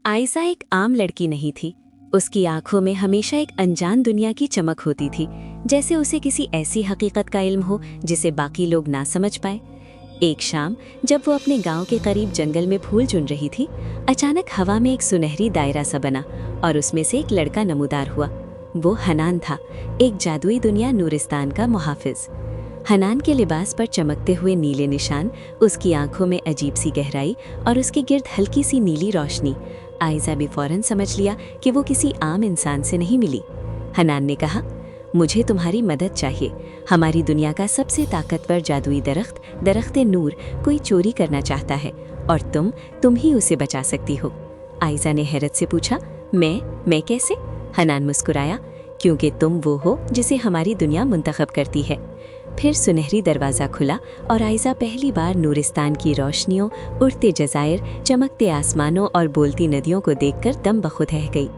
आयशा एक आम लड़की नहीं थी। उसकी आंखों में हमेशा एक अनजान दुनिया की चमक होती थी, जैसे उसे किसी ऐसी हकीकत का इल्म हो जिसे बाकी लोग ना समझ पाए। एक शाम जब वो अपने गांव के करीब जंगल में फूल चुन रही थी, अचानक हवा में एक सुनहरी दायरा सा बना और उसमें से एक लड़का नमूदार हुआ। वो हनान था, एक जादुई दुनिया नूरिस्तान का मुहाफिज। हनान के लिबास पर चमकते हुए नीले निशान, उसकी आंखों में अजीब सी गहराई और उसके गिर्द हल्की सी नीली रोशनी। आयशा भी फौरन समझ लिया कि वो किसी आम इंसान से नहीं मिली। हनान ने कहा, मुझे तुम्हारी मदद चाहिए। हमारी दुनिया का सबसे ताकतवर जादुई दरख्त नूर कोई चोरी करना चाहता है और तुम ही उसे बचा सकती हो। आयशा ने हैरत से पूछा, मैं कैसे? हनान मुस्कुराया, क्योंकि तुम वो हो जिसे हमारी दुनिया मुंतखब करती है। फिर सुनहरी दरवाज़ा खुला और आयशा पहली बार नूरिस्तान की रोशनियों, उड़ते जज़ायर, चमकते आसमानों और बोलती नदियों को देखकर दम बखुद रह गई।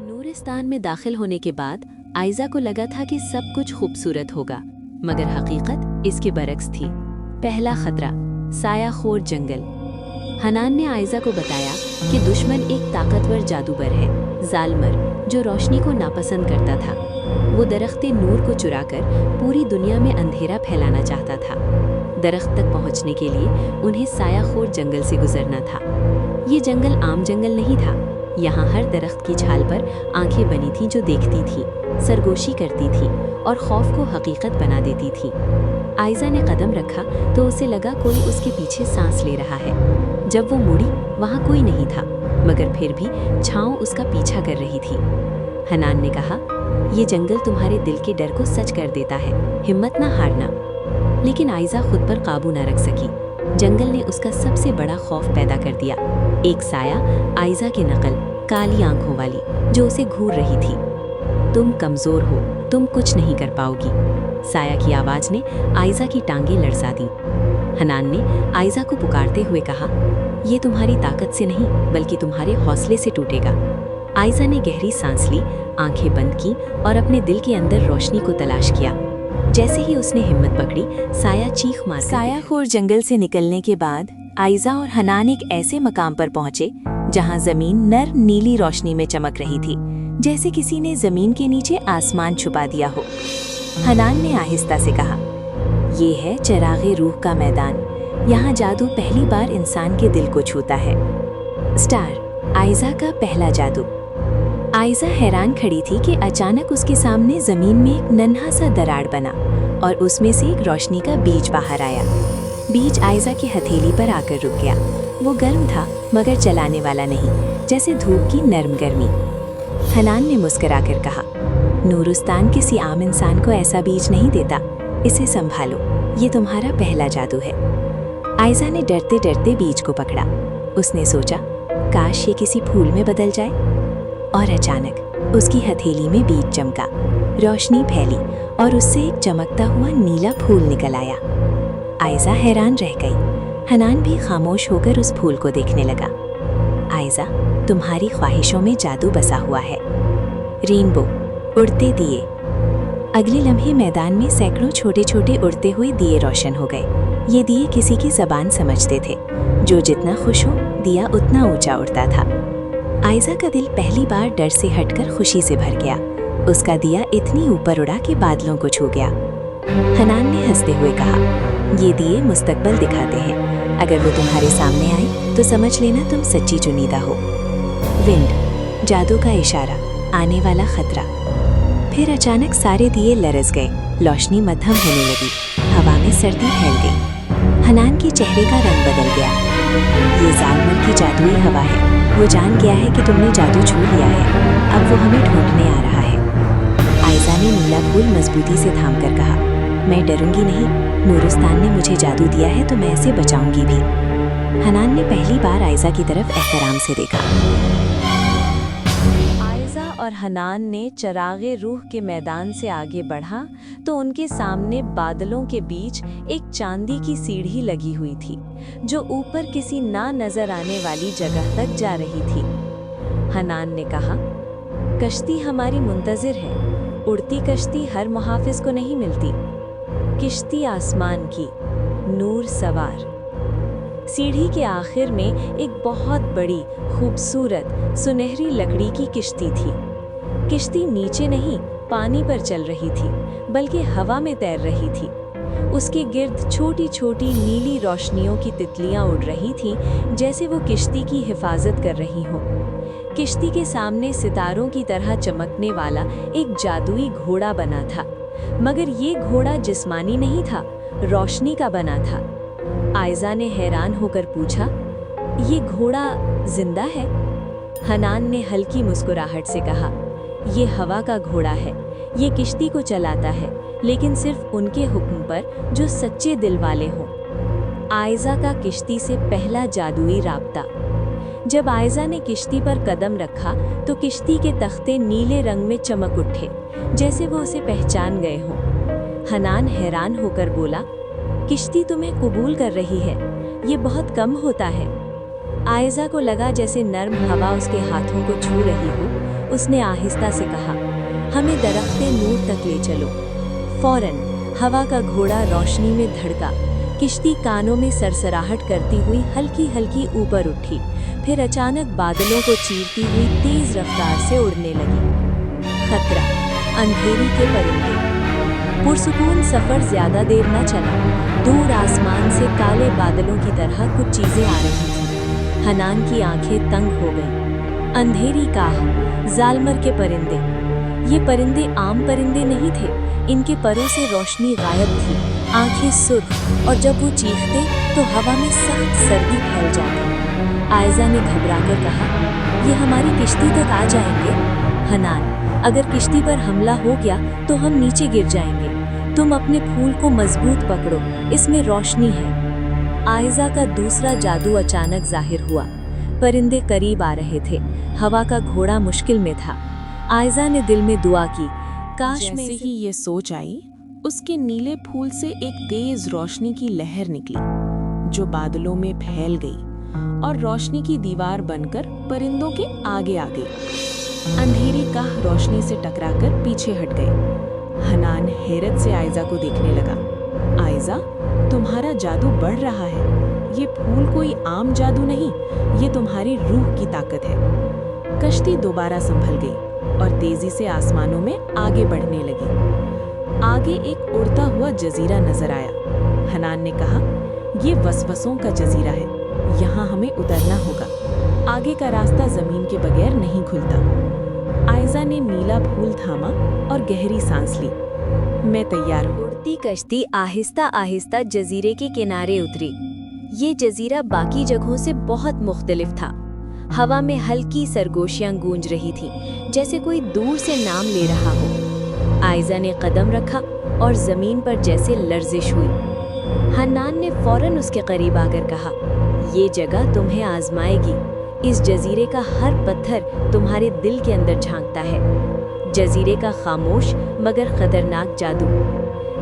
नूरिस्तान में दाखिल होने के बाद आयशा को लगा था कि सब कुछ खूबसूरत होगा, मगर हकीकत इसके बरक्स थी। पहला खतरा, सायाखोर जंगल। हनान ने आयशा को बताया कि दुश्मन एक ताकतवर जादूगर है, जालमर, जो रोशनी को नापसंद करता था। वो दरख्त नूर को चुराकर पूरी दुनिया में अंधेरा फैलाना चाहता था। दरख्त तक पहुंचने के लिए उन्हें सायाखोर जंगल से गुजरना था। ये जंगल आम जंगल नहीं था। यहाँ हर दरख्त की छाल पर आंखें बनी थीं जो देखती थी, सरगोशी करती थी और खौफ को हकीकत बना देती थी। आयशा ने कदम रखा तो उसे लगा कोई उसके पीछे सांस ले रहा है। जब वो मुड़ी, वहाँ कोई नहीं था, मगर फिर भी छाँव उसका पीछा कर रही थी। हनान ने कहा, ये जंगल तुम्हारे दिल के डर को सच कर देता है, हिम्मत ना हारना। लेकिन आयशा खुद पर काबू ना रख सकी। जंगल ने उसका सबसे बड़ा खौफ पैदा कर दिया। एक साया, आयशा की नकल, काली आंखों वाली, जो उसे घूर रही थी। तुम कमजोर हो, तुम कुछ नहीं कर पाओगी। साया की आवाज ने आयशा की टांगें लड़सा दी। हनान ने आयशा को पुकारते हुए कहा, ये तुम्हारी ताकत से नहीं बल्कि तुम्हारे हौसले से टूटेगा। आयशा ने गहरी सांस ली, आंखें बंद की और अपने दिल के अंदर रोशनी को तलाश किया। जैसे ही उसने हिम्मत पकड़ी, साया चीख मार। सायाखोर जंगल से निकलने के बाद आयशा और हनान एक ऐसे मकाम पर पहुंचे जहां जमीन नर नीली रोशनी में चमक रही थी, जैसे किसी ने जमीन के नीचे आसमान छुपा दिया हो। हनान ने आहिस्ता से कहा, ये है चिरागे रूह का मैदान। यहाँ जादू पहली बार इंसान के दिल को छूता है। स्टार, आयशा का पहला जादू। आयशा हैरान खड़ी थी कि अचानक उसके सामने जमीन में एक नन्हा सा दरार बना और उसमें से एक रोशनी का बीज बाहर आया। बीज आयशा की हथेली पर आकर रुक गया। वो गर्म था, मगर जलाने वाला नहीं, जैसे धूप की नरम गर्मी। हनान ने मुस्कुराकर कहा, नूरिस्तान किसी आम इंसान को ऐसा बीज नहीं देता, इसे संभालो, ये तुम्हारा पहला जादू है। आयशा ने डरते डरते बीज को पकड़ा। उसने सोचा, काश ये किसी फूल में बदल जाए। और अचानक उसकी हथेली में बीज चमका, रोशनी फैली और उससे एक चमकता हुआ नीला फूल निकल आया। आयशा हैरान रह गई। हनान भी खामोश होकर उस फूल को देखने लगा। आयशा, तुम्हारी ख्वाहिशों में जादू बसा हुआ है। रेनबो, उड़ते दिए। अगले लम्हे मैदान में सैकड़ों छोटे छोटे उड़ते हुए दिए रोशन हो गए। ये दिए किसी की ज़बान समझते थे। जो जितना खुश हो, दिया उतना ऊंचा उड़ता था। आयशा का दिल पहली बार डर से हटकर खुशी से भर गया। उसका दिया इतनी ऊपर उड़ा कि बादलों को छू गया। हनान ने हंसते हुए कहा, ये दिए मुस्तकबिल दिखाते हैं। अगर वो तुम्हारे सामने आए तो समझ लेना तुम सच्ची चुनीदा हो। विंड, जादू का इशारा, आने वाला खतरा। फिर अचानक सारे दिए लरस गए, रोशनी मध्यम होने लगी, हवा में सर्दी फैल गई। हनान के चेहरे का रंग बदल गया। ये जालमर की जादुई हवा है। वो जान गया है कि तुमने जादू छू लिया है, अब वो हमें ढूंढने आ रहा है। आयशा ने नीला फूल मजबूती से थामकर कहा, मैं डरूंगी नहीं, नूरिस्तान ने मुझे जादू दिया है तो मैं इसे बचाऊंगी भी। हनान ने पहली बार आयशा की तरफ एहतराम से देखा। आयशा और हनान ने चिरागे रूह के मैदान से आगे बढ़ा तो उनके सामने बादलों के बीच एक चांदी की सीढ़ी लगी हुई थी, जो ऊपर किसी ना नजर आने वाली जगह तक जा रही थी। हनान ने कहा, कश्ती हमारी मुंतजिर है। उड़ती कश्ती हर मुहाफिज को नहीं मिलती। किश्ती आसमान की, नूर सवार। सीढ़ी के आखिर में एक बहुत बड़ी खूबसूरत सुनहरी लकड़ी की किश्ती थी। किश्ती नीचे नहीं पानी पर चल रही थी, बल्कि हवा में तैर रही थी। उसके गिर्द छोटी छोटी नीली रोशनियों की तितलियां उड़ रही थीं, जैसे वो किश्ती की हिफाजत कर रही हों। किश्ती के सामने सितारों की तरह चमकने वाला एक जादुई घोड़ा बना था, मगर ये घोड़ा जिस्मानी नहीं था, रोशनी का बना था। आयजा ने हैरान होकर पूछा, ये घोड़ा जिंदा है? हनान ने हल्की मुस्कुराहट से कहा, ये हवा का घोड़ा है। ये किश्ती को चलाता है, लेकिन सिर्फ उनके हुक्म पर जो सच्चे दिल वाले हों। आयजा का किश्ती से पहला जादुई राब्ता। जब आयजा ने किश्ती पर कदम रखा तो किश्ती के तख्ते नीले रंग में चमक उठे, जैसे वो उसे पहचान गए हों। हनान हैरान होकर बोला, किश्ती तुम्हें कबूल कर रही है, ये बहुत कम होता है। आयजा को लगा जैसे नर्म हवा उसके हाथों को छू रही हो। उसने आहिस्ता से कहा, हमें दरख्ते नूर तक ले चलो। फौरन हवा का घोड़ा रोशनी में धड़का। किश्ती कानों में सरसराहट करती हुई हल्की हल्की ऊपर उठी, फिर अचानक बादलों को चीरती हुई तेज रफ्तार से उड़ने लगी। खतरा, अंधेरी के परिंदे। पुरसुकून सफर ज्यादा देर न चला। दूर आसमान से काले बादलों की तरह कुछ चीजें आ रही थीं। हनान की आंखें तंग हो गईं। अंधेरी काह, जालमर के परिंदे। ये परिंदे आम परिंदे नहीं थे, इनके परों से रोशनी गायब थी, आंखें सुर्ख, और जब वो चीखते तो हवा में सख्त सर्दी फैल जाती। आयजा ने घबराकर कहा, ये हमारी किश्ती तक आ जाएंगे। हनान, अगर किश्ती पर हमला हो गया तो हम नीचे गिर जाएंगे। तुम अपने फूल को मजबूत पकड़ो, इसमें रोशनी है। आयजा का दूसरा जादू अचानक जाहिर हुआ। परिंदे करीब आ रहे थे, हवा का घोड़ा मुश्किल में था। आयजा ने दिल में दुआ की, काश में जैसे ही ये सोच आई, उसके नीले फूल से एक तेज रोशनी की लहर निकली, जो बादलों में फैल गई और रोशनी की दीवार बनकर परिंदों के आगे आ गई। अंधेरी काह रोशनी से टकराकर पीछे हट गए। हनान हैरत से आयजा को देखने लगा। आयजा, तुम्हारा जादू बढ़ रहा है। ये फूल कोई आम जादू नहीं, ये तुम्हारी रूह की ताकत है। कश्ती दोबारा संभल गई और तेजी से आसमानों में आगे बढ़ने लगी। आगे एक उड़ता हुआ जजीरा नजर आया। हनान ने कहा, ये वसवसों का जजीरा है, यहाँ हमें उतरना होगा। आगे का रास्ता जमीन के बगैर नहीं खुलता। आयजा ने नीला फूल थामा और गहरी सांस ली। मैं तैयार हूँ। उड़ती कश्ती आहिस्ता आहिस्ता जजीरे के किनारे उतरी। ये जजीरा बाकी जगहों से बहुत मुख्तलिफ था। हवा में हल्की सरगोशियां गूंज रही थीं, जैसे कोई दूर से नाम ले रहा हो। आयजा ने कदम रखा और जमीन पर जैसे लर्जिश हुई। हन्नान ने फौरन उसके करीब आकर कहा, ये जगह तुम्हें आजमाएगी। इस जजीरे का हर पत्थर तुम्हारे दिल के अंदर झांकता है। जजीरे का खामोश मगर खतरनाक जादू।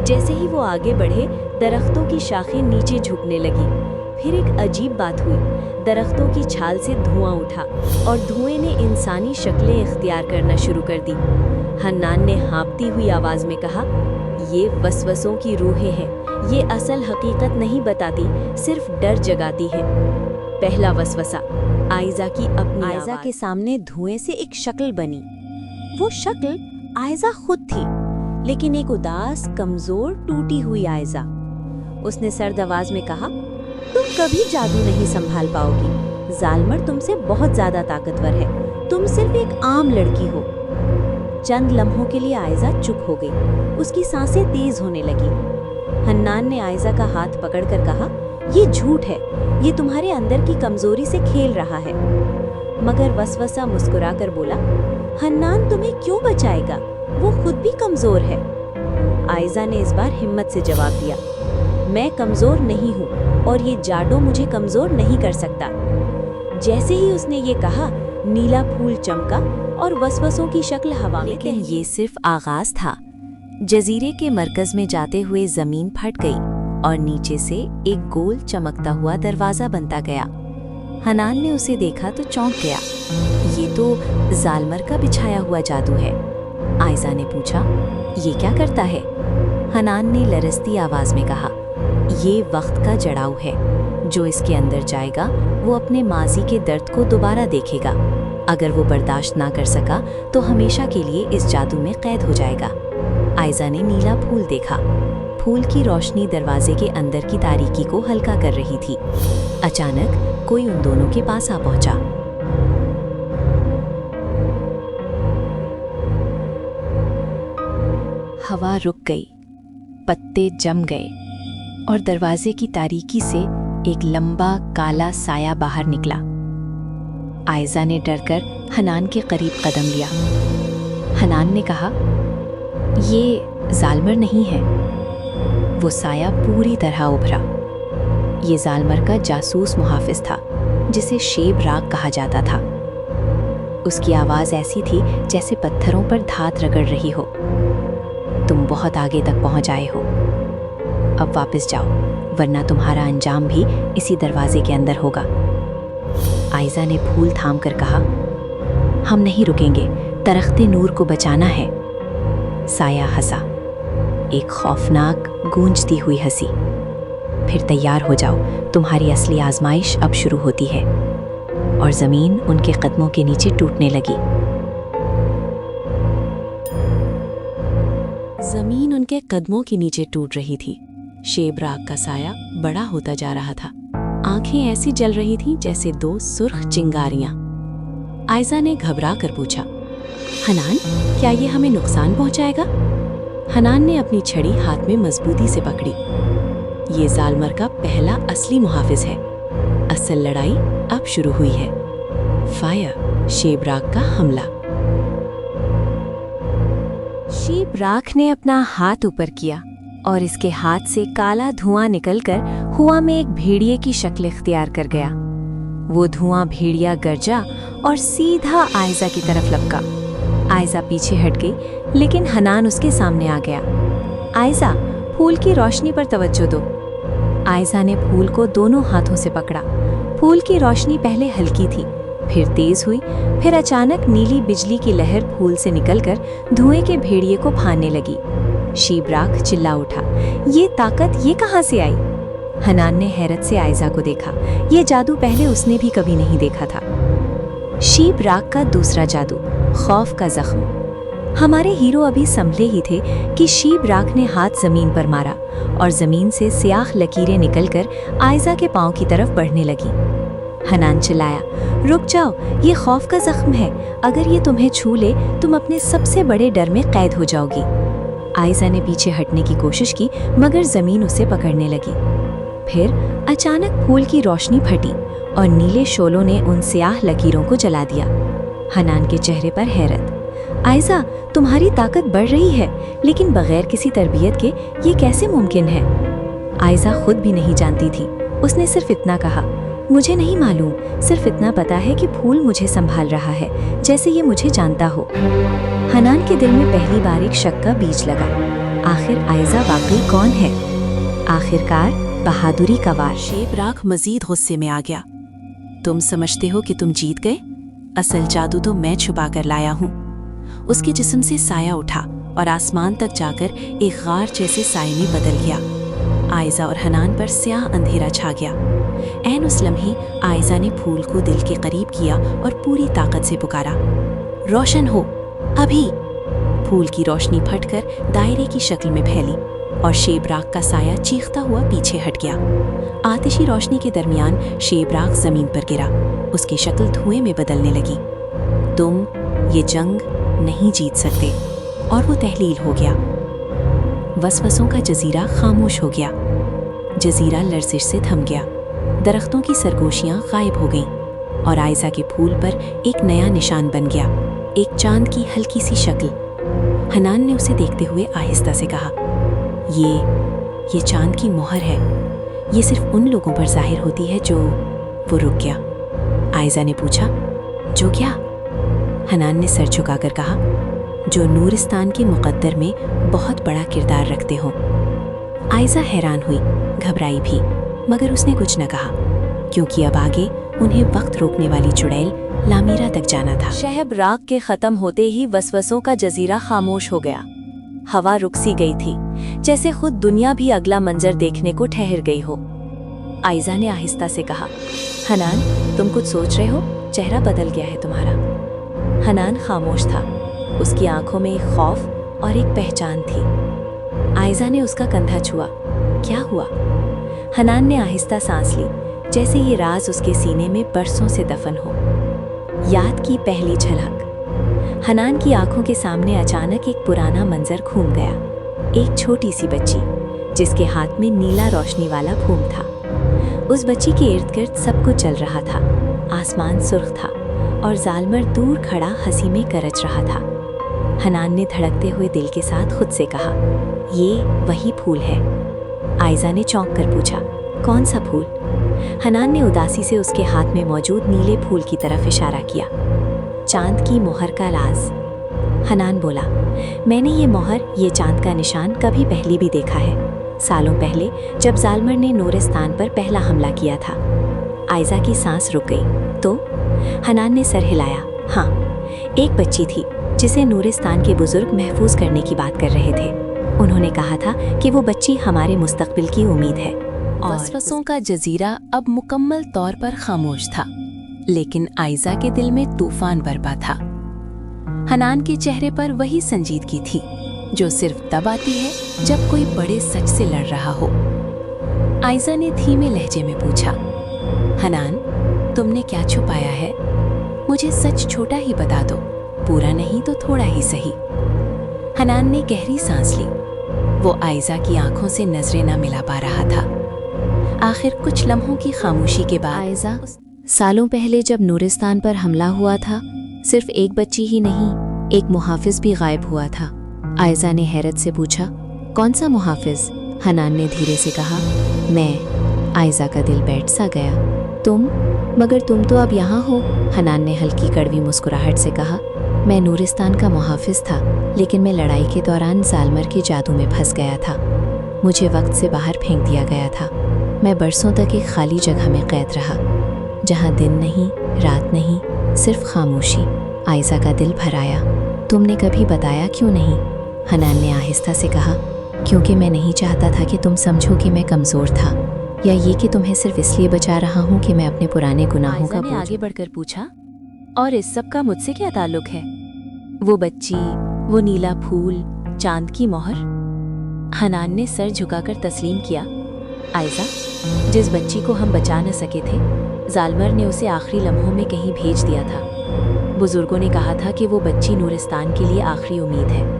जैसे ही वो आगे बढ़े, दरख्तों की शाखें नीचे झुकने लगी। फिर एक अजीब बात हुई। दरख्तों की छाल से धुआं उठा और धुएं ने इंसानी शक्लें इख्तियार करना शुरू कर दी। हन्नान ने हाँफती हुई आवाज में कहा, ये वसवसों की रूहें हैं। ये असल हकीकत नहीं बताती, सिर्फ डर जगाती है। पहला वसवसा, आयजा की अपनी आयजा के सामने धुएं से एक शक्ल बनी। वो शक्ल आयजा खुद थी, लेकिन एक उदास, कमजोर, टूटी हुई आयजा। उसने सर्द आवाज में कहा, तुम कभी जादू नहीं संभाल पाओगी। जालमर तुमसे बहुत ज्यादा ताकतवर है, तुम सिर्फ एक आम लड़की हो। चंद लम्हों के लिए आयजा चुप हो गई। उसकी सांसें तेज होने लगी। हन्नान ने आयजा का हाथ पकड़कर कहा, ये झूठ है, ये तुम्हारे अंदर की कमजोरी से खेल रहा है। मगर वसवसा मुस्कुराकर बोला, हन्नान तुम्हें क्यों बचाएगा, वो खुद भी कमजोर है। आयजा ने इस बार हिम्मत से जवाब दिया, मैं कमजोर नहीं हूँ और ये जादू मुझे कमजोर नहीं कर सकता। जैसे ही उसने ये कहा, नीला फूल चमका और वसवसों की शक्ल हवा में। लेकिन ये सिर्फ आगाज था। जजीरे के मरकज में जाते हुए जमीन फट गई और नीचे से एक गोल चमकता हुआ दरवाजा बनता गया। हनान ने उसे देखा तो चौंक गया। ये तो जालमर का बिछाया हुआ जादू है। आयजा ने पूछा, ये क्या करता है? हनान ने लरसती आवाज में कहा, ये वक्त का जड़ाव है। जो इसके अंदर जाएगा वो अपने माजी के दर्द को दोबारा देखेगा। अगर वो बर्दाश्त ना कर सका तो हमेशा के लिए इस जादू में कैद हो जाएगा। आयजा ने नीला फूल देखा। फूल की रोशनी दरवाजे के अंदर की तारीकी को हल्का कर रही थी। अचानक कोई उन दोनों के पास आ पहुंचा। हवा रुक गई, पत्ते जम गए और दरवाजे की तारीकी से एक लंबा काला साया बाहर निकला। आयजा ने डरकर हनान के करीब कदम लिया। हनान ने कहा, ये जालमर नहीं है। वो साया पूरी तरह उभरा। ये जालमर का जासूस मुहाफिज था, जिसे शेब राग कहा जाता था। उसकी आवाज़ ऐसी थी जैसे पत्थरों पर धात रगड़ रही हो। तुम बहुत आगे तक पहुंच आए हो, अब वापस जाओ, वरना तुम्हारा अंजाम भी इसी दरवाजे के अंदर होगा। आयजा ने फूल थाम कर कहा, हम नहीं रुकेंगे, तरख्ते नूर को बचाना है। साया हंसा, एक खौफनाक गूंजती हुई हंसी। फिर तैयार हो जाओ, तुम्हारी असली आजमाइश अब शुरू होती है। और ज़मीन उनके कदमों के नीचे टूटने लगी। ज़मीन उनके कदमों के नीचे टूट रही थी। शेब राग का साया बड़ा होता जा रहा था। आंखें ऐसी जल रही थीं जैसे दो सुर्ख चिंगारियां। आयजा ने घबरा कर पूछा, हनान, क्या ये हमें नुकसान पहुंचाएगा? हनान ने अपनी छड़ी हाथ में मजबूती से पकड़ी। ये जालमर का पहला असली मुहाफिज है। असल लड़ाई अब शुरू हुई है। फायर, शेब राग का हमला। शेब राग ने अपना हाथ ऊपर किया और इसके हाथ से काला धुआं निकलकर हुआ में एक भेड़िए की शक्ल इख्तियार कर गया। वो धुआं भेड़िया गरजा और सीधा आयजा की तरफ लपका। आयजा पीछे हट गई, लेकिन हनान उसके सामने आ गया। आयजा, फूल की रोशनी पर तवज्जो दो। आयजा ने फूल को दोनों हाथों से पकड़ा। फूल की रोशनी पहले हल्की थी, फिर तेज हुई, फिर अचानक नीली बिजली की लहर फूल से निकलकर धुएं के भेड़िए को फाड़ने लगी। शेब राग चिल्ला उठा, ये ताकत ये कहाँ से आई? हनान ने हैरत से आयजा को देखा। ये जादू पहले उसने भी कभी नहीं देखा था। शेब राग का दूसरा जादू, खौफ का जख्म। हमारे हीरो अभी संभले ही थे कि शेब राग ने हाथ जमीन पर मारा और जमीन से स्याह लकीरें निकलकर आयजा के पांव की तरफ बढ़ने लगी। हनान चिल्लाया, रुक जाओ, ये खौफ का जख्म है। अगर ये तुम्हें छू ले, तुम अपने सबसे बड़े डर में कैद हो जाओगी। आयजा ने पीछे हटने की कोशिश की, मगर जमीन उसे पकड़ने लगी। फिर अचानक फूल की रोशनी फटी और नीले शोलों ने उन स्याह लकीरों को जला दिया। हनान के चेहरे पर हैरत। आयजा, तुम्हारी ताकत बढ़ रही है, लेकिन बगैर किसी तरबियत के ये कैसे मुमकिन है? आयजा खुद भी नहीं जानती थी। उसने सिर्फ इतना कहा, मुझे नहीं मालूम, सिर्फ इतना पता है कि फूल मुझे संभाल रहा है, जैसे ये मुझे जानता हो। हनान के दिल में पहली बार एक शक का बीज लगा। आखिर आयजा वाकई कौन है? आखिरकार बहादुरी का वार। शेब राग मजीद गुस्से में आ गया। तुम समझते हो कि तुम जीत गए? असल जादू तो मैं छुपा कर लाया हूँ। उसके जिस्म से साया उठा और आसमान तक जाकर एक गार जैसे साए में बदल गया। आयजा और हनान पर स्याह अंधेरा छा गया। ऐन उस लम्हे आयजा ने फूल को दिल के करीब किया और पूरी ताकत से पुकारा, रोशन हो अभी। फूल की रोशनी फटकर दायरे की शक्ल में फैली और शेब राग का साया चीखता हुआ पीछे हट गया। आतिशी रोशनी के दरमियान शेब राग जमीन पर गिरा। उसकी शक्ल धुएं में बदलने लगी। तुम ये जंग नहीं जीत सकते। और वो तहलील हो गया। वसवसों का जजीरा खामोश हो गया। जजीरा लर्जिश से थम गया। दरख्तों की सरगोशियां गायब हो गईं और आयजा के फूल पर एक नया निशान बन गया, एक चांद की हल्की सी शक्ल। हनान ने उसे देखते हुए आहिस्ता से कहा, ये चांद की मोहर है। ये सिर्फ उन लोगों पर जाहिर होती है जो। वो रुक गया। आयजा ने पूछा, जो क्या? हनान ने सर झुकाकर कहा, जो नूरिस्तान के मुकद्दर में बहुत बड़ा किरदार रखते हों। आयजा हैरान हुई, घबराई भी, मगर उसने कुछ न कहा, क्योंकि अब आगे उन्हें वक्त रोकने वाली चुड़ैल लामीरा तक जाना था। शहब राग के खत्म होते ही वसवसों का जजीरा खामोश हो गया। हवा रुक सी गई थी, जैसे खुद दुनिया भी अगला मंजर देखने को ठहर गई हो। आयजा ने आहिस्ता से कहा, हनान, तुम कुछ सोच रहे हो? चेहरा बदल गया है तुम्हारा। हनान खामोश था। उसकी आंखों में एक खौफ और एक पहचान थी। आयजा ने उसका कंधा छुआ। क्या हुआ? हनान ने आहिस्ता सांस ली, जैसे ये राज उसके सीने में बरसों से दफन हो। याद की पहली झलक। हनान की आंखों के सामने अचानक एक पुराना मंजर घूम गया। एक छोटी सी बच्ची जिसके हाथ में नीला रोशनी वाला फूम था। उस बच्ची के इर्द गिर्द सब कुछ चल रहा था। आसमान सुर्ख था और जालमर दूर खड़ा हंसी में गरज रहा था। हनान ने धड़कते हुए दिल के साथ खुद से कहा, ये वही फूल है। आयजा ने चौंक कर पूछा, कौन सा फूल? हनान ने उदासी से उसके हाथ में मौजूद नीले फूल की तरफ इशारा किया। चांद की मोहर का राज। हनान बोला, मैंने ये मोहर, ये चांद का निशान कभी पहले भी देखा है। सालों पहले जब जालमर ने नूरिस्तान पर पहला हमला किया था। आयजा की सांस रुक गई। तो हनान ने सर हिलाया। हाँ, एक बच्ची थी जिसे नूरिस्तान के बुजुर्ग महफूज करने की बात कर रहे थे। उन्होंने कहा था कि वो बच्ची हमारे मुस्तकबिल की उम्मीद है। वसवसों का जजीरा अब मुकम्मल तौर पर खामोश था, लेकिन आयजा के दिल में तूफान बरपा था। हनान के चेहरे पर वही संजीदगी थी जो सिर्फ तब आती है जब कोई बड़े सच से लड़ रहा हो। आयजा ने धीमे लहजे में पूछा, हनान, तुमने क्या छुपाया है? मुझे सच छोटा ही बता दो, पूरा नहीं तो थोड़ा ही सही। हनान ने गहरी सांस ली। वो आयजा की आंखों से नजरें न मिला पा रहा था। आखिर कुछ लम्हों की खामोशी के बाद, आयजा, सालों पहले जब नूरिस्तान पर हमला हुआ था, सिर्फ एक बच्ची ही नहीं, एक मुहाफिज भी गायब हुआ था। आयजा ने हैरत से पूछा, कौन सा मुहाफिज? हनान ने धीरे से कहा, मैं। आयजा का दिल बैठ सा गया। तुम? मगर तुम तो अब यहाँ हो। हनान ने हल्की कड़वी मुस्कुराहट से कहा, मैं नूरिस्तान का मुहाफिज था, लेकिन मैं लड़ाई के दौरान जालमर के जादू में फंस गया था। मुझे वक्त से बाहर फेंक दिया गया था। मैं बरसों तक एक खाली जगह में कैद रहा, जहाँ दिन नहीं, रात नहीं, सिर्फ खामोशी। आयजा का दिल भर आया। तुमने कभी बताया क्यों नहीं? हनान ने आहिस्ता से कहा, क्योंकि मैं नहीं चाहता था कि तुम समझो कि मैं कमज़ोर था, या ये कि तुम्हें सिर्फ इसलिए बचा रहा हूँ कि मैं अपने पुराने गुनाहों का आयजा ने आगे बढ़कर पूछा, और इस सब का मुझसे क्या ताल्लुक है? वो बच्ची, वो नीला फूल, चांद की मोहर? हनान ने सर झुकाकर तस्लीम किया। आयजा, जिस बच्ची को हम बचा न सके थे, जालमर ने उसे आखिरी लम्हों में कहीं भेज दिया था। बुजुर्गों ने कहा था कि वो बच्ची नूरिस्तान के लिए आखिरी उम्मीद है।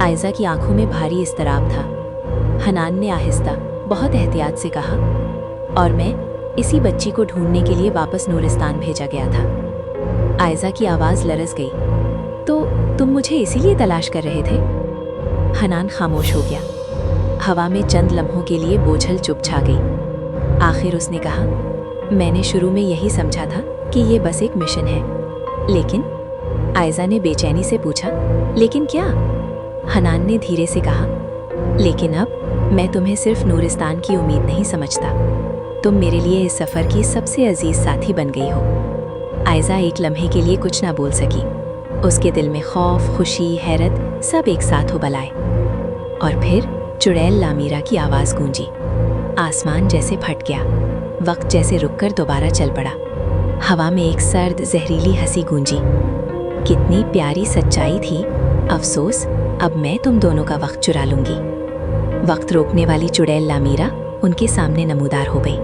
आयजा की आंखों में भारी इस्तराब था। हनान ने आहिस्ता, बहुत एहतियात से कहा, और मैं इसी बच्ची को ढूंढने के लिए वापस नूरिस्तान भेजा गया था। आयजा की आवाज़ लरज़ गई। तो तुम मुझे इसीलिए तलाश कर रहे थे? हनान खामोश हो गया। हवा में चंद लम्हों के लिए बोझल चुप छा गई। आखिर उसने कहा, मैंने शुरू में यही समझा था कि ये बस एक मिशन है। लेकिन? आयजा ने बेचैनी से पूछा, लेकिन क्या? हनान ने धीरे से कहा, लेकिन अब मैं तुम्हें सिर्फ नूरिस्तान की उम्मीद नहीं समझता। तुम मेरे लिए इस सफ़र की सबसे अजीज साथी बन गई हो। आयजा एक लम्हे के लिए कुछ ना बोल सकी। उसके दिल में खौफ, खुशी, हैरत सब एक साथ उबलाए। और फिर चुड़ैल लामीरा की आवाज़ गूंजी। आसमान जैसे फट गया। वक्त जैसे रुककर दोबारा चल पड़ा। हवा में एक सर्द जहरीली हंसी गूंजी। कितनी प्यारी सच्चाई थी। अफसोस, अब मैं तुम दोनों का वक्त चुरा लूंगी। वक्त रोकने वाली चुड़ैल लामीरा उनके सामने नमूदार हो गई,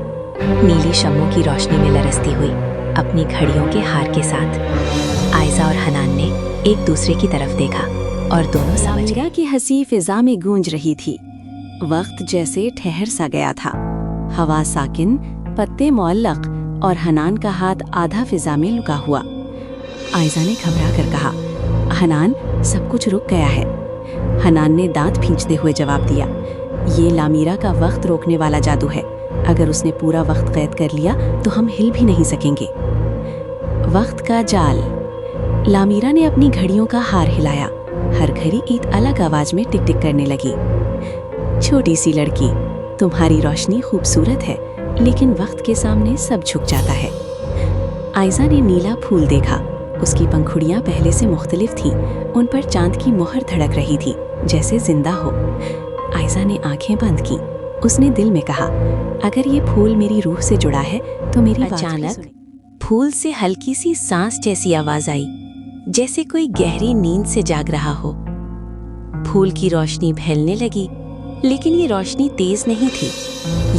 नीली शम्मों की रोशनी में लरसती हुई, अपनी घड़ियों के हार के साथ। आयजा और हनान ने एक दूसरे की तरफ देखा और दोनों समझ गए। लामीरा की हंसी फिजा में गूंज रही थी। वक्त जैसे ठहर सा गया था। हवा साकिन, पत्ते मुअल्लक और हनान का हाथ आधा फिजा में लुका हुआ। आयजा ने घबरा कर कहा, हनान, सब कुछ रुक गया है। हनान ने दांत भींचते हुए जवाब दिया, ये लामीरा का वक्त रोकने वाला जादू है। अगर उसने पूरा वक्त कैद कर लिया तो हम हिल भी नहीं सकेंगे। वक्त का जाल। लामीरा ने अपनी घड़ियों का हार हिलाया। हर घड़ी एक अलग आवाज में टिक टिक करने लगी। छोटी सी लड़की, तुम्हारी रोशनी खूबसूरत है, लेकिन वक्त के सामने सब झुक जाता है। आयजा ने नीला फूल देखा। उसकी पंखुड़ियां पहले से मुख्तलिफ थीं। उन पर चांद की मोहर धड़क रही थी, जैसे जिंदा हो। आयजा ने आंखें बंद की। اس نے دل میں کہا اگر یہ پھول میری روح سے جڑا ہے تو میری بات بھی اچانک سنے۔ پھول سے ہلکی سی سانس جیسی آواز آئی، جیسے کوئی گہری نیند سے جاگ رہا ہو۔ پھول کی روشنی پھیلنے لگی، لیکن یہ روشنی تیز نہیں تھی،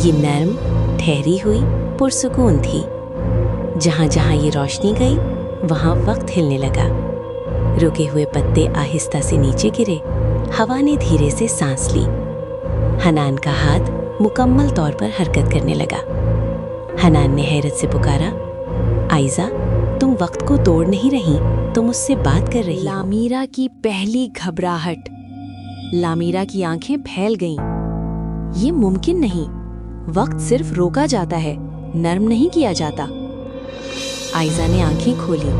یہ نرم، ٹھہری ہوئی، پرسکون تھی۔ جہاں جہاں یہ روشنی گئی وہاں وقت ہلنے لگا۔ رکے ہوئے پتے آہستہ سے نیچے گرے، ہوا نے دھیرے سے سانس لی۔ حنان کا ہاتھ مکمل طور پر حرکت کرنے لگا۔ حنان نے حیرت سے پکارا، آئزہ تم وقت کو توڑ نہیں رہی، تم اس سے بات کر رہی ہو۔ لامیرا کی پہلی گھبراہٹ۔ لامیرا کی آنکھیں پھیل گئیں۔ یہ ممکن نہیں، وقت صرف روکا جاتا ہے، نرم نہیں کیا جاتا۔ آئزہ نے آنکھیں کھولی،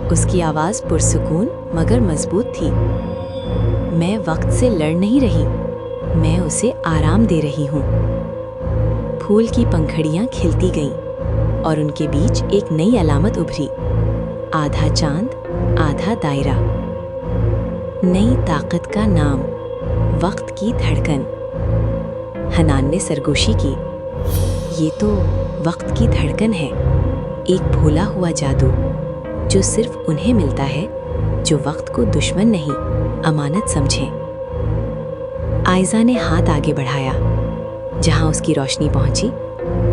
اس کی آواز پرسکون مگر مضبوط تھی۔ میں وقت سے لڑ نہیں رہی، میں اسے آرام دے رہی ہوں۔ پھول کی پنکھڑیاں کھلتی گئیں اور ان کے بیچ ایک نئی علامت ابھری، آدھا چاند آدھا دائرہ۔ نئی طاقت کا نام، وقت کی دھڑکن۔ حنان نے سرگوشی کی، یہ تو وقت کی دھڑکن ہے، ایک بھولا ہوا جادو جو صرف انہیں ملتا ہے جو وقت کو دشمن نہیں امانت سمجھیں۔ آئزہ نے ہاتھ آگے بڑھایا، جہاں اس کی روشنی پہنچی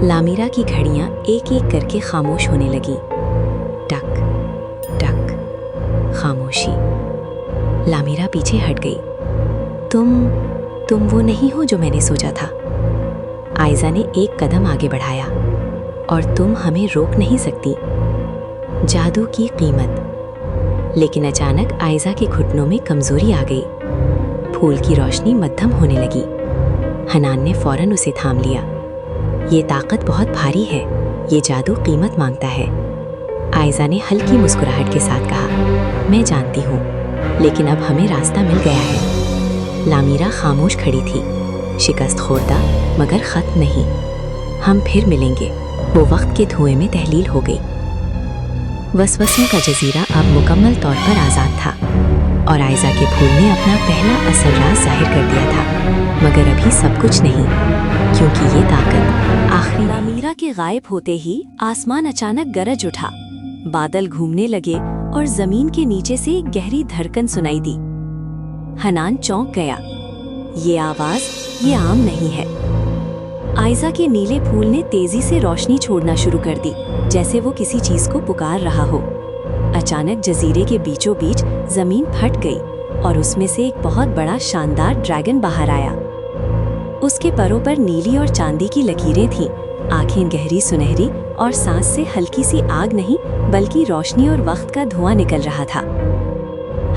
لامیرا کی گھڑیاں ایک ایک کر کے خاموش ہونے لگیں۔ ٹک ٹک، خاموشی۔ لامیرا پیچھے ہٹ گئی۔ تم وہ نہیں ہو جو میں نے سوچا تھا۔ آئزہ نے ایک قدم آگے بڑھایا، اور تم ہمیں روک نہیں سکتی۔ جادو کی قیمت۔ لیکن اچانک آئزہ کے گھٹنوں میں کمزوری آ گئی۔ پھول کی روشنی مدھم ہونے لگی۔ حنان نے فوراً اسے تھام لیا۔ یہ طاقت بہت بھاری ہے، یہ جادو قیمت مانگتا ہے۔ آئزہ نے ہلکی مسکراہٹ کے ساتھ کہا، میں جانتی ہوں، لیکن اب ہمیں راستہ مل گیا ہے۔ لامیرا خاموش کھڑی تھی، شکست خوردہ مگر ختم نہیں۔ ہم پھر ملیں گے۔ وہ وقت کے دھوئیں میں تحلیل ہو گئی۔ وسوسوں کا جزیرہ اب مکمل طور پر آزاد تھا، اور آئزہ کے پھول نے اپنا پہلا اصل راز ظاہر کر دیا تھا، مگر ابھی سب کچھ نہیں، کیونکہ یہ طاقت آخری۔ لامیرا کے غائب ہوتے ہی آسمان اچانک گرج اٹھا، بادل گھومنے لگے اور زمین کے نیچے سے ایک گہری دھڑکن سنائی دی۔ حنان چونک گیا، یہ آواز یہ عام نہیں ہے۔ آئزہ کے نیلے پھول نے تیزی سے روشنی چھوڑنا شروع کر دی، جیسے وہ کسی چیز کو پکار رہا ہو۔ اچانک جزیرے کے بیچوں بیچ زمین پھٹ گئی اور اس میں سے ایک بہت بڑا شاندار ڈریگن باہر آیا۔ اس کے پروں پر نیلی اور چاندی کی لکیریں تھیں، آنکھیں گہری سنہری، اور سانس سے ہلکی سی آگ نہیں بلکہ روشنی اور وقت کا دھواں نکل رہا تھا۔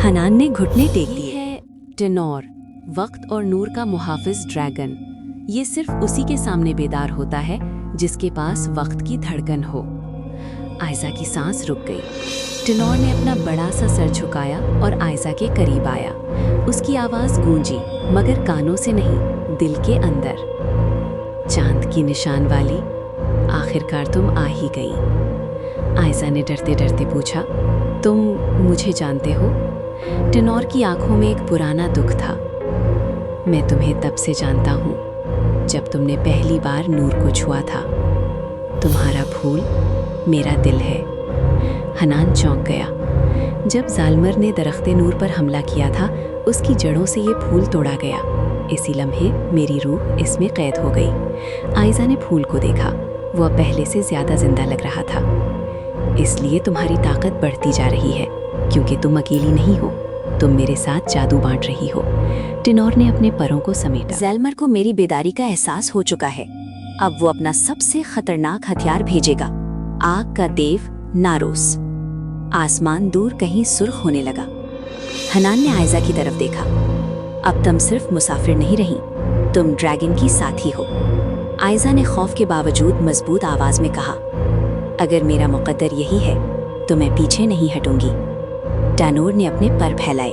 حنان نے گھٹنے ٹیک دیے۔ یہ ہے ٹینور، وقت اور نور کا محافظ ڈریگن۔ یہ صرف اسی کے سامنے بیدار ہوتا ہے جس کے پاس وقت کی دھڑکن ہو۔ آئزہ کی سانس رک گئی۔ ٹینور نے اپنا بڑا سا سر جھکایا اور آئزہ کے قریب آیا۔ اس کی آواز گونجی، مگر کانوں سے نہیں، دل کے اندر۔ چاند کی نشان والی، آخرکار تم آ ہی گئی۔ آئزہ نے ڈرتے ڈرتے پوچھا، تم مجھے جانتے ہو؟ ٹینور کی آنکھوں میں ایک پرانا دکھ تھا۔ میں تمہیں تب سے جانتا ہوں جب تم نے پہلی بار نور کو چھوا تھا۔ تمہارا پھول میرا دل ہے۔ حنان چونک گیا۔ جب ظالمر نے درخت نور پر حملہ کیا تھا، اس کی جڑوں سے یہ پھول توڑا گیا۔ اسی لمحے میری روح اس میں قید ہو گئی۔ آئزہ نے پھول کو دیکھا، وہ اب پہلے سے زیادہ زندہ لگ رہا تھا۔ اس لیے تمہاری طاقت بڑھتی جا رہی ہے، کیونکہ تم اکیلی نہیں ہو، تم میرے ساتھ جادو بانٹ رہی ہو۔ ٹینور نے اپنے پروں کو سمیٹا۔ ظالمر کو میری بیداری کا احساس ہو چکا ہے۔ اب وہ اپنا سب سے خطرناک ہتھیار بھیجے گا، آگ کا دیو ناروس۔ آسمان دور کہیں سرخ ہونے لگا۔ حنان نے آئزہ کی طرف دیکھا۔ اب تم صرف مسافر نہیں رہی، تم ڈریگن کی ساتھی ہو۔ آئزہ نے خوف کے باوجود مضبوط آواز میں کہا، اگر میرا مقدر یہی ہے تو میں پیچھے نہیں ہٹوں گی۔ ٹینور نے اپنے پر پھیلائے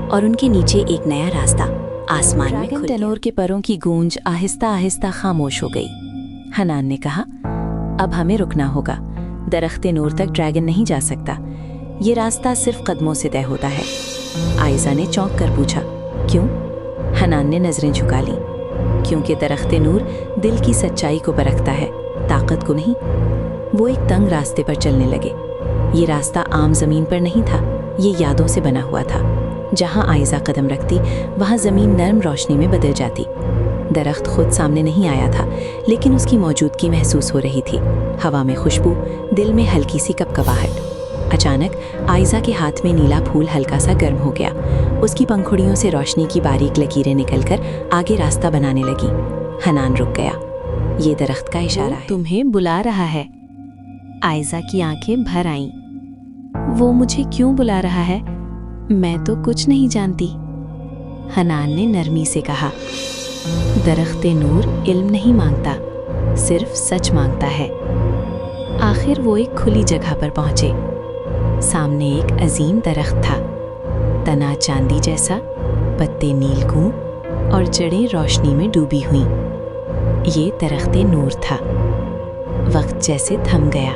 اور ان کے نیچے ایک نیا راستہ آسمان میں کھل گیا۔ ٹینور کے پروں کی گونج آہستہ آہستہ خاموش ہو گئی۔ حنان نے کہا، اب ہمیں رکنا ہوگا، درخت نور تک ڈریگن نہیں جا سکتا، یہ راستہ صرف قدموں سے طے ہوتا ہے۔ آئزہ نے چونک کر پوچھا، کیوں؟ حنان نے نظریں جھکا لی، क्योंकि दरख्त नूर दिल की सच्चाई को परखता है, ताकत को नहीं। वो एक तंग रास्ते पर चलने लगे। ये रास्ता आम ज़मीन पर नहीं था, ये यादों से बना हुआ था। जहाँ आयज़ा कदम रखती वहाँ ज़मीन नर्म रोशनी में बदल जाती। दरख्त खुद सामने नहीं आया था, लेकिन उसकी मौजूदगी महसूस हो रही थी। हवा में खुशबू, दिल में हल्की सी कपकपाहट। अचानक आयज़ा के हाथ में नीला फूल हल्का सा गर्म हो गया। उसकी पंखुड़ियों से रोशनी की बारीक लकीरें निकलकर आगे रास्ता बनाने लगी। हनान रुक गया। ये दरख्त का इशारा है, तुम्हें बुला रहा है। आयज़ा की आंखें भर आईं। वो मुझे क्यों बुला रहा है? मैं तो कुछ नहीं जानती। हनान ने नरमी से कहा, दरख्त नूर इल्म नहीं मांगता, सिर्फ सच मांगता है। आखिर वो एक खुली जगह पर पहुंचे। सामने एक अजीम दरख्त था, तना चांदी जैसा, पत्ते नीलगूं और जड़ें रोशनी में डूबी हुईं। ये दरख्त नूर था। वक्त जैसे थम गया।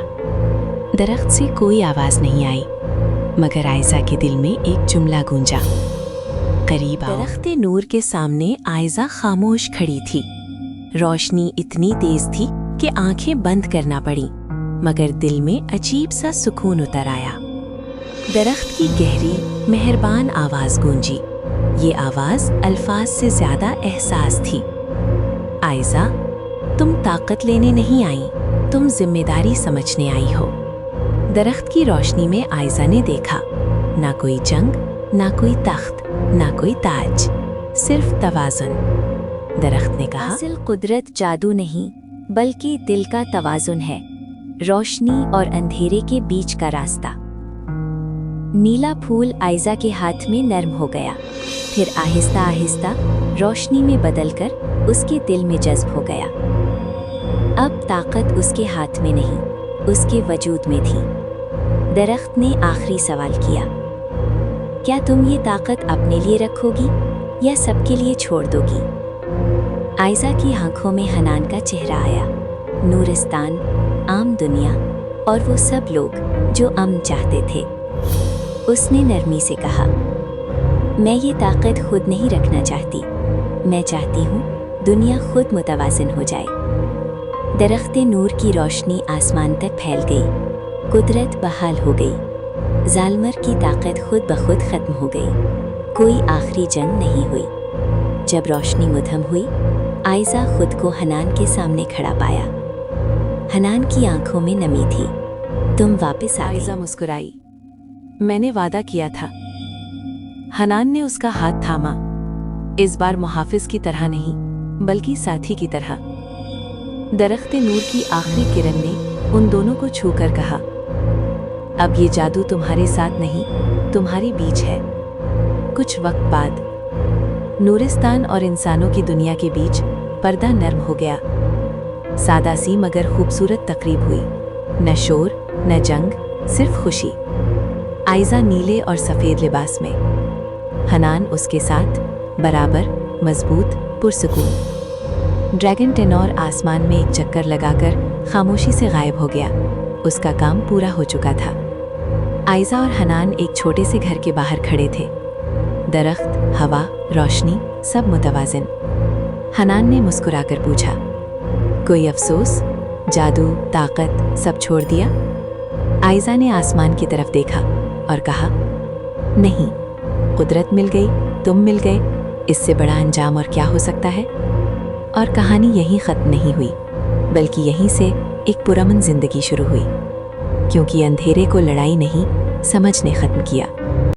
दरख्त से कोई आवाज़ नहीं आई, मगर आयज़ा के दिल में एक जुमला गूंजा, करीब आओ। दरख्त नूर के सामने आयज़ा खामोश खड़ी थी। रोशनी इतनी तेज थी कि आंखें बंद करना पड़ी, मगर दिल में अजीब सा सुकून उतर आया। दरख्त की गहरी मेहरबान आवाज़ गूंजी। ये आवाज़ अल्फाज से ज़्यादा एहसास थी। आयज़ा, तुम ताकत लेने नहीं आई, तुम जिम्मेदारी समझने आई हो। दरख्त की रोशनी में आयज़ा ने देखा, ना कोई जंग, ना कोई तख्त, ना कोई ताज, सिर्फ तवाज़ुन। दरख्त ने कहा, असल कुदरत जादू नहीं, बल्कि दिल का तवाज़ुन है, रोशनी और अंधेरे के बीच का रास्ता। नीला फूल आयज़ा के हाथ में नरम हो गया, फिर आहिस्ता आहिस्ता रोशनी में बदलकर उसके दिल में जज्ब हो गया। अब ताकत उसके हाथ में नहीं, उसके वजूद में थी। दरख्त ने आखिरी सवाल किया, क्या तुम ये ताकत अपने लिए रखोगी या सबके लिए छोड़ दोगी? आयज़ा की आंखों में हनान का चेहरा आया। नूरिस्तान, आम दुनिया और वो सब लोग जो अमन चाहते थे। उसने नरमी से कहा, मैं ये ताकत खुद नहीं रखना चाहती, मैं चाहती हूँ दुनिया खुद मुतवाज़िन हो जाए। दरख्त नूर की रोशनी आसमान तक फैल गई। कुदरत बहाल हो गई। जालमर की ताकत खुद ब खुद ख़त्म हो गई। कोई आखिरी जंग नहीं हुई। जब रोशनी मुधम हुई, आयज़ा खुद को हनान के सामने खड़ा पाया। हनान की आंखों में नमी थी। तुम वापस आ गई। आयज़ा मुस्कुराई। मैंने वादा किया था। हनान ने उसका हाथ थामा, इस बार मुहाफिज की तरह नहीं, बल्कि साथी की तरह। दरख्त नूर की आखिरी किरण ने उन दोनों को छूकर कहा, अब ये जादू तुम्हारे साथ नहीं, तुम्हारे बीच है। कुछ वक्त बाद नूरिस्तान और इंसानों की दुनिया के बीच पर्दा नर्म हो गया। सादा सी मगर खूबसूरत तकरीब हुई। न शोर, न जंग, सिर्फ खुशी। आयज़ा नीले और सफ़ेद लिबास में, हनान उसके साथ, बराबर, मजबूत, पुरसुकून। ड्रैगन टेनोर आसमान में एक चक्कर लगाकर खामोशी से गायब हो गया। उसका काम पूरा हो चुका था। आयज़ा और हनान एक छोटे से घर के बाहर खड़े थे। दरख्त, हवा, रोशनी, सब मुतवाज़िन। हनान ने मुस्कुराकर पूछा, कोई अफसोस? जादू, ताकत सब छोड़ दिया? आयज़ा ने आसमान की तरफ देखा और कहा, नहीं, कुदरत मिल गई, तुम मिल गए, इससे बड़ा अंजाम और क्या हो सकता है? और कहानी यहीं ख़त्म नहीं हुई, बल्कि यहीं से एक पुरअमन ज़िंदगी शुरू हुई, क्योंकि अंधेरे को लड़ाई नहीं, समझ ने ख़त्म किया।